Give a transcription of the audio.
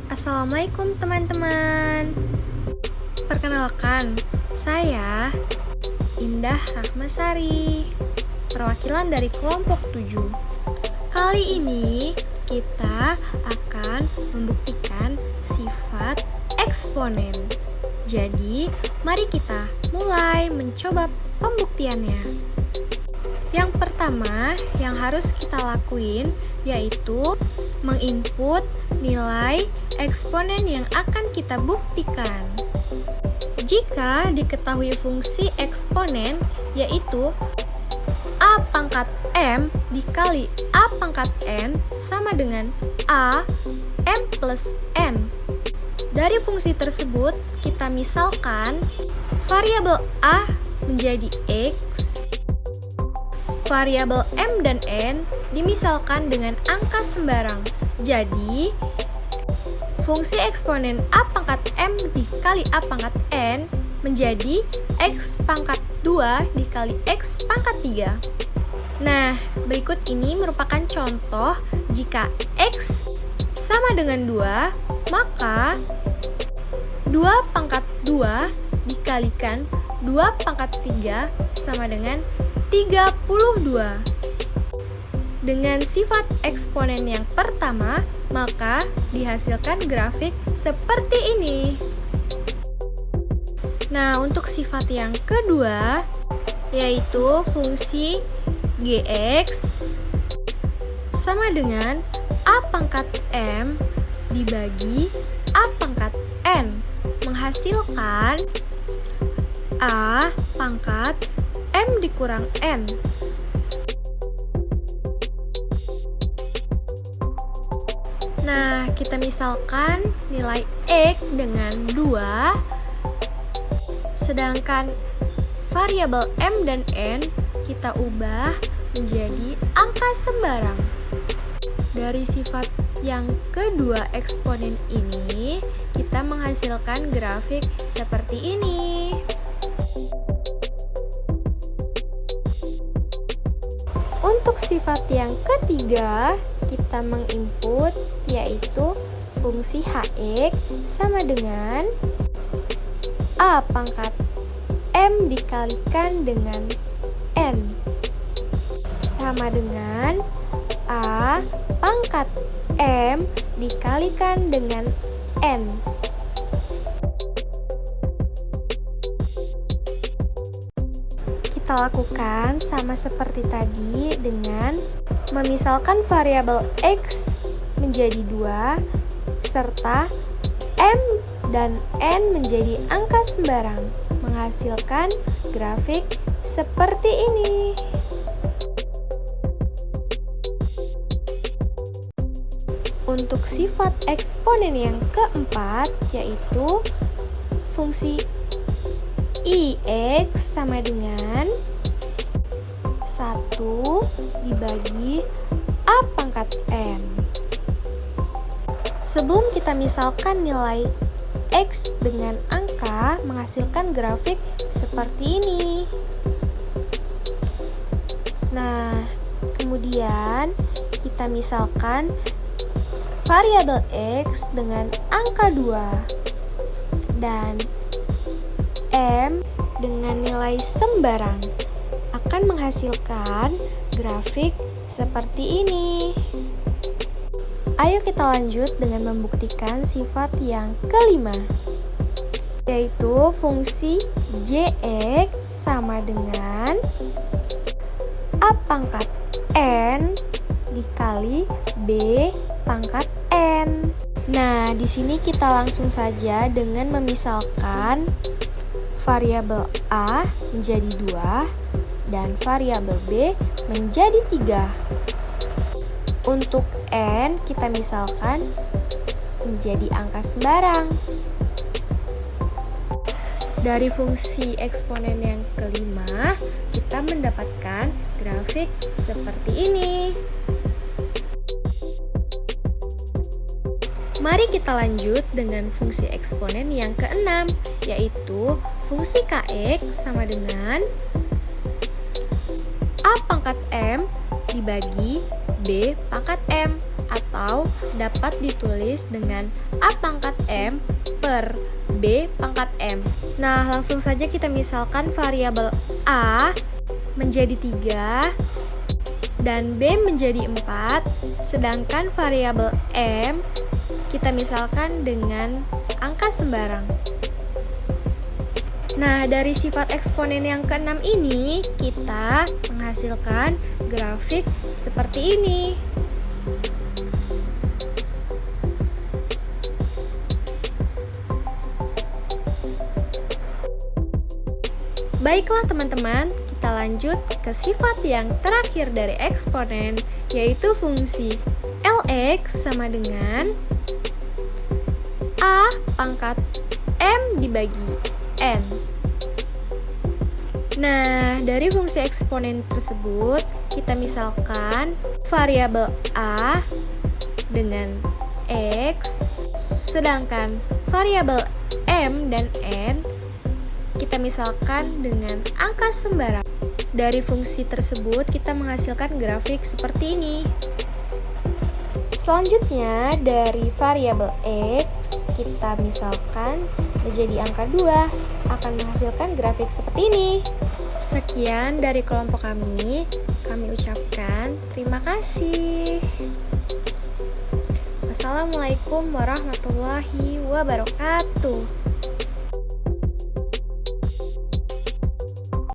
Assalamualaikum teman-teman. Perkenalkan, saya Indah Rahmasari, perwakilan dari kelompok 7. Kali ini kita akan membuktikan sifat eksponen. Jadi, mari kita mulai mencoba pembuktiannya. Yang pertama yang harus kita lakuin yaitu menginput nilai eksponen yang akan kita buktikan. Jika diketahui fungsi eksponen yaitu A pangkat M dikali A pangkat N sama dengan A M plus N. Dari fungsi tersebut kita misalkan variabel A menjadi X, variabel M dan N dimisalkan dengan angka sembarang. Jadi, fungsi eksponen A pangkat M dikali A pangkat N menjadi X pangkat 2 dikali X pangkat 3. Nah, berikut ini merupakan contoh jika X sama dengan 2, maka 2 pangkat 2 dikalikan 2 pangkat 3 sama dengan 32. Dengan sifat eksponen yang pertama, maka dihasilkan grafik seperti ini. Nah, untuk sifat yang kedua, yaitu fungsi Gx sama dengan A pangkat M dibagi A pangkat N, menghasilkan A pangkat M dikurang N. Nah, kita misalkan nilai X dengan 2, sedangkan variabel M dan N kita ubah menjadi angka sembarang. Dari sifat yang kedua eksponen ini, kita menghasilkan grafik seperti ini. Untuk sifat yang ketiga, kita menginput yaitu fungsi Hx sama dengan A pangkat M dikalikan dengan N sama dengan A pangkat M dikalikan dengan N. Kita lakukan sama seperti tadi dengan memisalkan variabel X menjadi 2 serta M dan N menjadi angka sembarang, menghasilkan grafik seperti ini. Untuk sifat eksponen yang keempat yaitu fungsi Ix sama dengan 1 dibagi A pangkat N. Sebelum kita misalkan nilai X dengan angka, menghasilkan grafik seperti ini. Nah, kemudian kita misalkan variabel X dengan angka 2 dan M dengan nilai sembarang akan menghasilkan grafik seperti ini. Ayo kita lanjut dengan membuktikan sifat yang kelima, yaitu fungsi Jx sama dengan A pangkat N dikali B pangkat N. Nah, di sini kita langsung saja dengan memisalkan variabel A menjadi 2 dan variabel B menjadi 3. Untuk N kita misalkan menjadi angka sembarang. Dari fungsi eksponen yang kelima, kita mendapatkan grafik seperti ini. Mari kita lanjut dengan fungsi eksponen yang keenam, yaitu fungsi Kx sama dengan A pangkat M dibagi B pangkat M, atau dapat ditulis dengan A pangkat M per B pangkat M. Nah, langsung saja kita misalkan variabel A menjadi 3 dan B menjadi 4, sedangkan variabel M kita misalkan dengan angka sembarang. Nah, dari sifat eksponen yang keenam ini, kita menghasilkan grafik seperti ini. Baiklah teman-teman, kita lanjut ke sifat yang terakhir dari eksponen, yaitu fungsi Lx sama dengan A pangkat M dibagi N. Nah, dari fungsi eksponen tersebut, kita misalkan variabel A dengan X, sedangkan variabel M dan N kita misalkan dengan angka sembarang. Dari fungsi tersebut, kita menghasilkan grafik seperti ini. Selanjutnya, dari variabel X, kita misalkan menjadi angka 2, akan menghasilkan grafik seperti ini. Sekian dari kelompok kami ucapkan terima kasih. Wassalamualaikum warahmatullahi wabarakatuh.